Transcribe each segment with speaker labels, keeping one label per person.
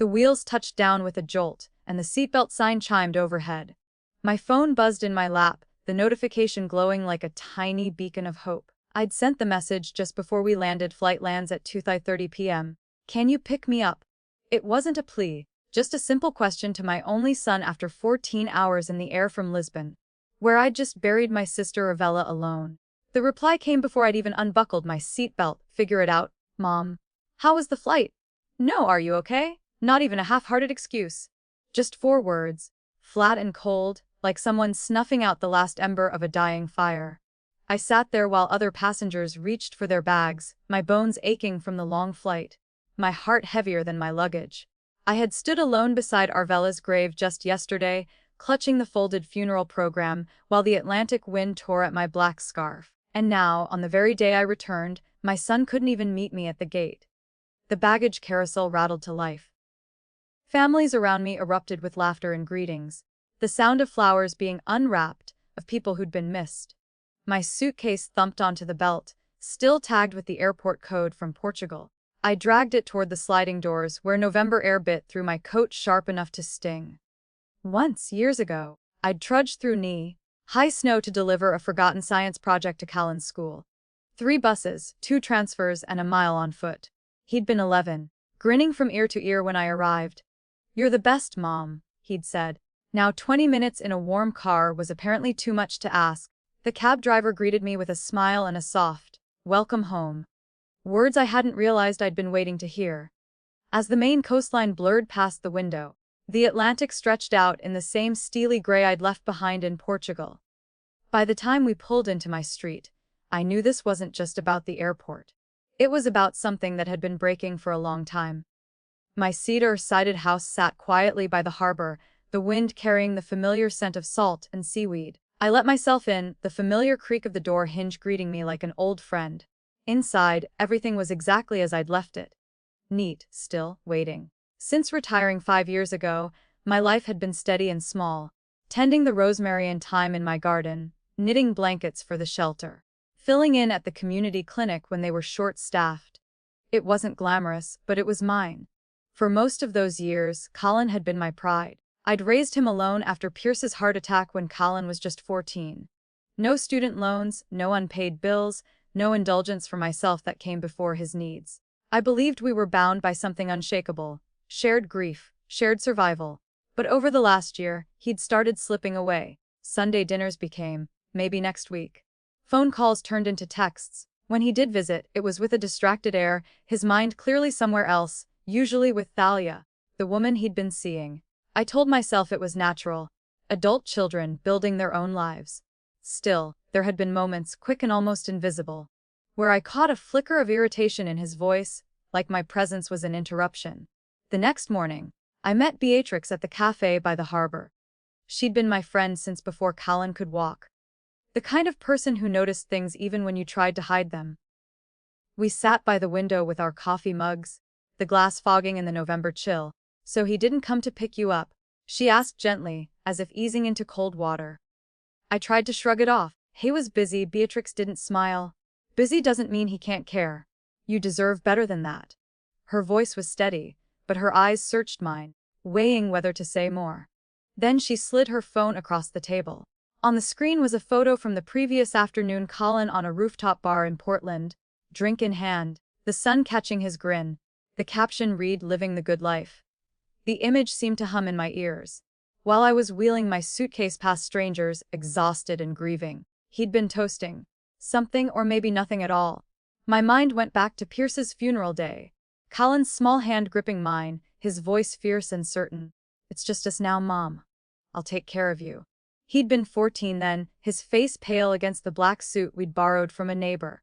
Speaker 1: The wheels touched down with a jolt, and the seatbelt sign chimed overhead. My phone buzzed in my lap, the notification glowing like a tiny beacon of hope. I'd sent the message just before we landed. Flight lands at 2:30 p.m. Can you pick me up? It wasn't a plea, just a simple question to my only son after 14 hours in the air from Lisbon, where I'd just buried my sister Arvella alone. The reply came before I'd even unbuckled my seatbelt. Figure it out, Mom. How was the flight? No, are you okay? Not even a half-hearted excuse. Just 4 words, flat and cold, like someone snuffing out the last ember of a dying fire. I sat there while other passengers reached for their bags, my bones aching from the long flight, my heart heavier than my luggage. I had stood alone beside Arvella's grave just yesterday, clutching the folded funeral program while the Atlantic wind tore at my black scarf. And now, on the very day I returned, my son couldn't even meet me at the gate. The baggage carousel rattled to life. Families around me erupted with laughter and greetings, the sound of flowers being unwrapped, of people who'd been missed. My suitcase thumped onto the belt, still tagged with the airport code from Portugal. I dragged it toward the sliding doors where November air bit through my coat sharp enough to sting. Once, years ago, I'd trudged through knee-high snow to deliver a forgotten science project to Callan's school. 3 buses, 2 transfers, and a mile on foot. He'd been 11, grinning from ear to ear when I arrived. "You're the best, Mom," he'd said. Now 20 minutes in a warm car was apparently too much to ask. The cab driver greeted me with a smile and a soft, "Welcome home." Words I hadn't realized I'd been waiting to hear. As the Maine coastline blurred past the window, the Atlantic stretched out in the same steely gray I'd left behind in Portugal. By the time we pulled into my street, I knew this wasn't just about the airport. It was about something that had been breaking for a long time. My cedar-sided house sat quietly by the harbor, the wind carrying the familiar scent of salt and seaweed. I let myself in, the familiar creak of the door hinge greeting me like an old friend. Inside, everything was exactly as I'd left it. Neat, still, waiting. Since retiring 5 years ago, my life had been steady and small, tending the rosemary and thyme in my garden, knitting blankets for the shelter, filling in at the community clinic when they were short-staffed. It wasn't glamorous, but it was mine. For most of those years, Colin had been my pride. I'd raised him alone after Pierce's heart attack when Colin was just 14. No student loans, no unpaid bills, no indulgence for myself that came before his needs. I believed we were bound by something unshakable, shared grief, shared survival. But over the last year, he'd started slipping away. Sunday dinners became, maybe next week. Phone calls turned into texts. When he did visit, it was with a distracted air, his mind clearly somewhere else, usually with Thalia, the woman he'd been seeing. I told myself it was natural. Adult children building their own lives. Still, there had been moments, quick and almost invisible, where I caught a flicker of irritation in his voice, like my presence was an interruption. The next morning, I met Beatrix at the cafe by the harbor. She'd been my friend since before Colin could walk. The kind of person who noticed things even when you tried to hide them. We sat by the window with our coffee mugs, the glass fogging in the November chill. "So he didn't come to pick you up?" she asked gently, as if easing into cold water. I tried to shrug it off. "He was busy." Beatrix didn't smile. "Busy doesn't mean he can't care. You deserve better than that." Her voice was steady, but her eyes searched mine, weighing whether to say more. Then she slid her phone across the table. On the screen was a photo from the previous afternoon, Colin on a rooftop bar in Portland, drink in hand, the sun catching his grin. The caption read, "Living the good life." The image seemed to hum in my ears. While I was wheeling my suitcase past strangers, exhausted and grieving, he'd been toasting something or maybe nothing at all. My mind went back to Pierce's funeral day. Colin's small hand gripping mine, his voice fierce and certain. "It's just us now, Mom. I'll take care of you." He'd been 14 then, his face pale against the black suit we'd borrowed from a neighbor.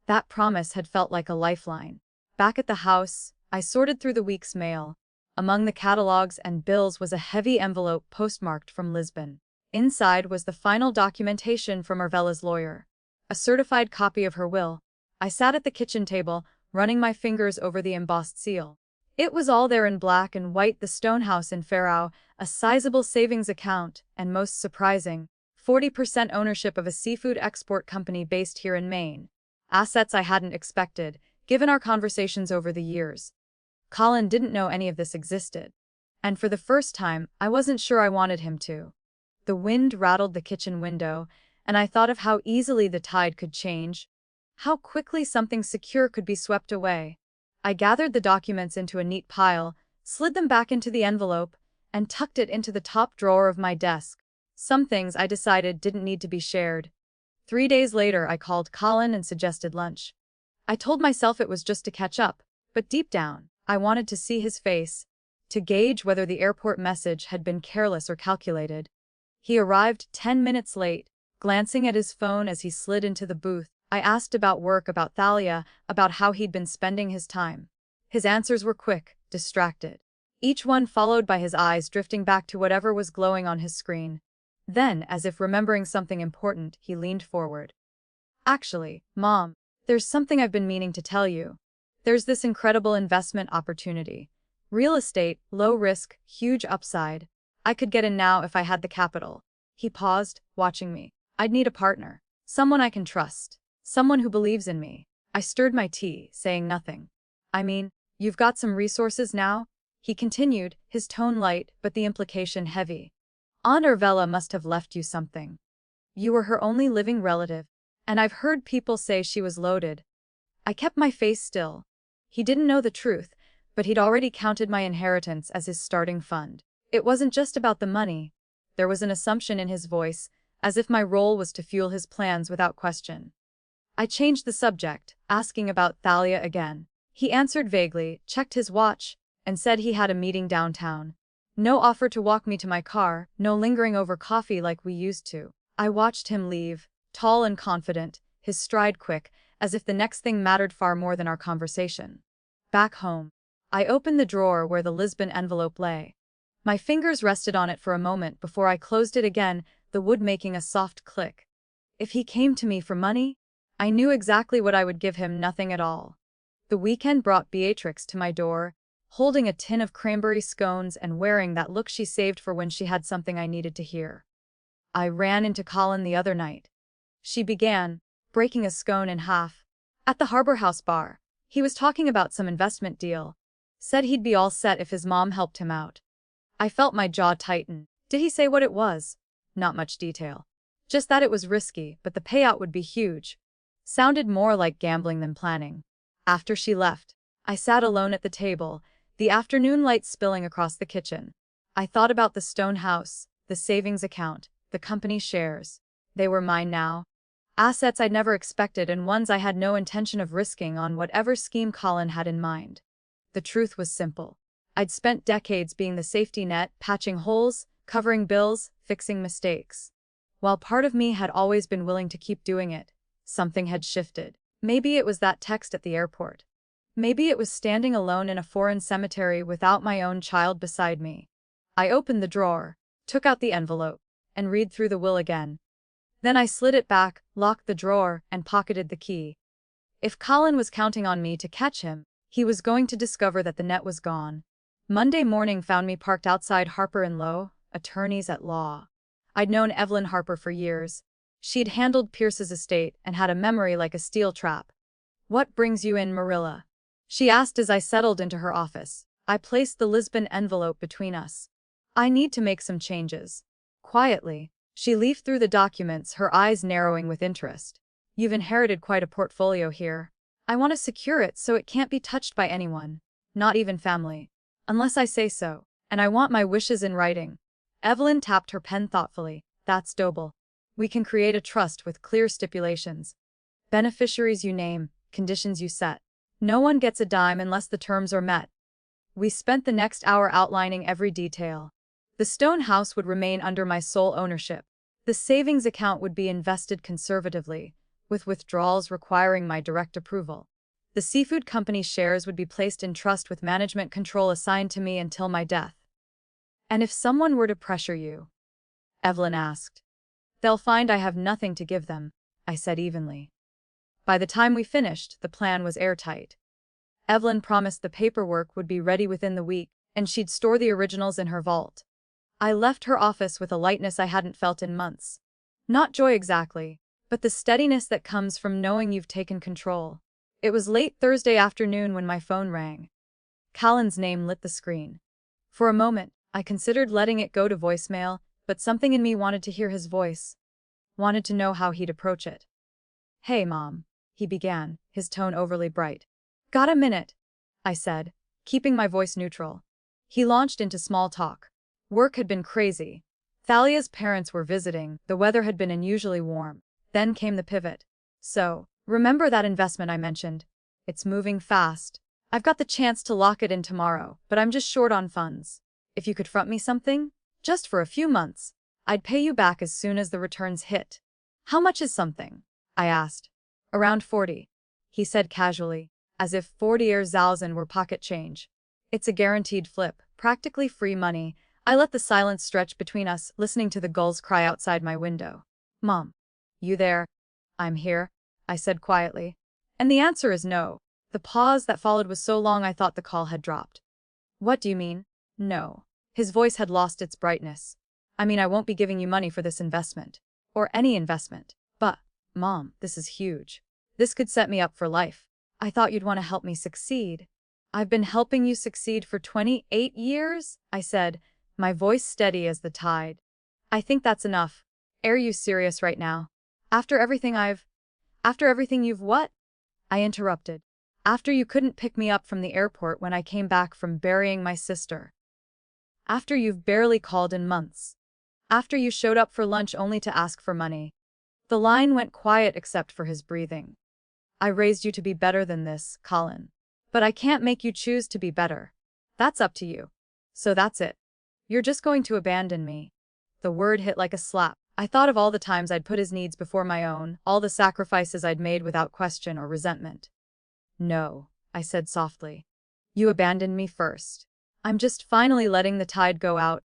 Speaker 1: That promise had felt like a lifeline. Back at the house, I sorted through the week's mail. Among the catalogs and bills was a heavy envelope postmarked from Lisbon. Inside was the final documentation from Arvella's lawyer, a certified copy of her will. I sat at the kitchen table, running my fingers over the embossed seal. It was all there in black and white: the stone house in Faro, a sizable savings account, and most surprising, 40% ownership of a seafood export company based here in Maine. Assets I hadn't expected, given our conversations over the years. Colin didn't know any of this existed. And for the first time, I wasn't sure I wanted him to. The wind rattled the kitchen window, and I thought of how easily the tide could change, how quickly something secure could be swept away. I gathered the documents into a neat pile, slid them back into the envelope, and tucked it into the top drawer of my desk. Some things I decided didn't need to be shared. 3 days later, I called Colin and suggested lunch. I told myself it was just to catch up, but deep down, I wanted to see his face, to gauge whether the airport message had been careless or calculated. He arrived 10 minutes late, glancing at his phone as he slid into the booth. I asked about work, about Thalia, about how he'd been spending his time. His answers were quick, distracted. Each one followed by his eyes drifting back to whatever was glowing on his screen. Then, as if remembering something important, he leaned forward. "Actually, Mom, there's something I've been meaning to tell you. There's this incredible investment opportunity. Real estate, low risk, huge upside. I could get in now if I had the capital." He paused, watching me. "I'd need a partner. Someone I can trust. Someone who believes in me." I stirred my tea, saying nothing. "I mean, you've got some resources now?" He continued, his tone light, but the implication heavy. "Aunt Urvella must have left you something. You were her only living relative, and I've heard people say she was loaded." I kept my face still. He didn't know the truth, but he'd already counted my inheritance as his starting fund. It wasn't just about the money. There was an assumption in his voice, as if my role was to fuel his plans without question. I changed the subject, asking about Thalia again. He answered vaguely, checked his watch, and said he had a meeting downtown. No offer to walk me to my car, no lingering over coffee like we used to. I watched him leave, tall and confident, his stride quick, as if the next thing mattered far more than our conversation. Back home, I opened the drawer where the Lisbon envelope lay. My fingers rested on it for a moment before I closed it again, the wood making a soft click. If he came to me for money, I knew exactly what I would give him: nothing at all. The weekend brought Beatrix to my door, holding a tin of cranberry scones and wearing that look she saved for when she had something I needed to hear. "I ran into Colin the other night," she began, breaking a scone in half. "At the Harbor House bar. He was talking about some investment deal. Said he'd be all set if his mom helped him out." I felt my jaw tighten. "Did he say what it was?" "Not much detail. Just that it was risky, but the payout would be huge." Sounded more like gambling than planning. After she left, I sat alone at the table, the afternoon light spilling across the kitchen. I thought about the stone house, the savings account, the company shares. They were mine now. Assets I'd never expected and ones I had no intention of risking on whatever scheme Colin had in mind. The truth was simple. I'd spent decades being the safety net, patching holes, covering bills, fixing mistakes. While part of me had always been willing to keep doing it, something had shifted. Maybe it was that text at the airport. Maybe it was standing alone in a foreign cemetery without my own child beside me. I opened the drawer, took out the envelope, and read through the will again. Then I slid it back, locked the drawer, and pocketed the key. If Colin was counting on me to catch him, he was going to discover that the net was gone. Monday morning found me parked outside Harper & Lowe, attorneys at law. I'd known Evelyn Harper for years. She'd handled Pierce's estate and had a memory like a steel trap. "What brings you in, Marilla?" she asked as I settled into her office. I placed the Lisbon envelope between us. "I need to make some changes." Quietly, she leafed through the documents, her eyes narrowing with interest. "You've inherited quite a portfolio here. I want to secure it so it can't be touched by anyone, not even family. Unless I say so, and I want my wishes in writing." Evelyn tapped her pen thoughtfully. "That's doable. We can create a trust with clear stipulations. Beneficiaries you name, conditions you set. No one gets a dime unless the terms are met." We spent the next hour outlining every detail. The stone house would remain under my sole ownership. The savings account would be invested conservatively, with withdrawals requiring my direct approval. The seafood company shares would be placed in trust with management control assigned to me until my death. "And if someone were to pressure you?" Evelyn asked. "They'll find I have nothing to give them," I said evenly. By the time we finished, the plan was airtight. Evelyn promised the paperwork would be ready within the week, and she'd store the originals in her vault. I left her office with a lightness I hadn't felt in months. Not joy exactly, but the steadiness that comes from knowing you've taken control. It was late Thursday afternoon when my phone rang. Callan's name lit the screen. For a moment, I considered letting it go to voicemail, but something in me wanted to hear his voice. Wanted to know how he'd approach it. "Hey, Mom," he began, his tone overly bright. "Got a minute?" I said, keeping my voice neutral. He launched into small talk. Work had been crazy. Thalia's parents were visiting, the weather had been unusually warm. Then came the pivot. "So, remember that investment I mentioned? It's moving fast. I've got the chance to lock it in tomorrow, but I'm just short on funds. If you could front me something, just for a few months, I'd pay you back as soon as the returns hit." "How much is something?" I asked. "Around 40. He said casually, as if 40,000 were pocket change. "It's a guaranteed flip, practically free money." I let the silence stretch between us, listening to the gulls cry outside my window. "Mom, you there?" "I'm here," I said quietly. "And the answer is no." The pause that followed was so long I thought the call had dropped. "What do you mean, no?" His voice had lost its brightness. "I mean, I won't be giving you money for this investment. Or any investment. But, Mom, this is huge. This could set me up for life. I thought you'd want to help me succeed." "I've been helping you succeed for 28 years?" I said, my voice steady as the tide. "I think that's enough. Are you serious right now? After everything you've what?" I interrupted. "After you couldn't pick me up from the airport when I came back from burying my sister. After you've barely called in months. After you showed up for lunch only to ask for money." The line went quiet except for his breathing. "I raised you to be better than this, Colin. But I can't make you choose to be better. That's up to you. So that's it. You're just going to abandon me." The word hit like a slap. I thought of all the times I'd put his needs before my own, all the sacrifices I'd made without question or resentment. "No," I said softly. "You abandoned me first. I'm just finally letting the tide go out."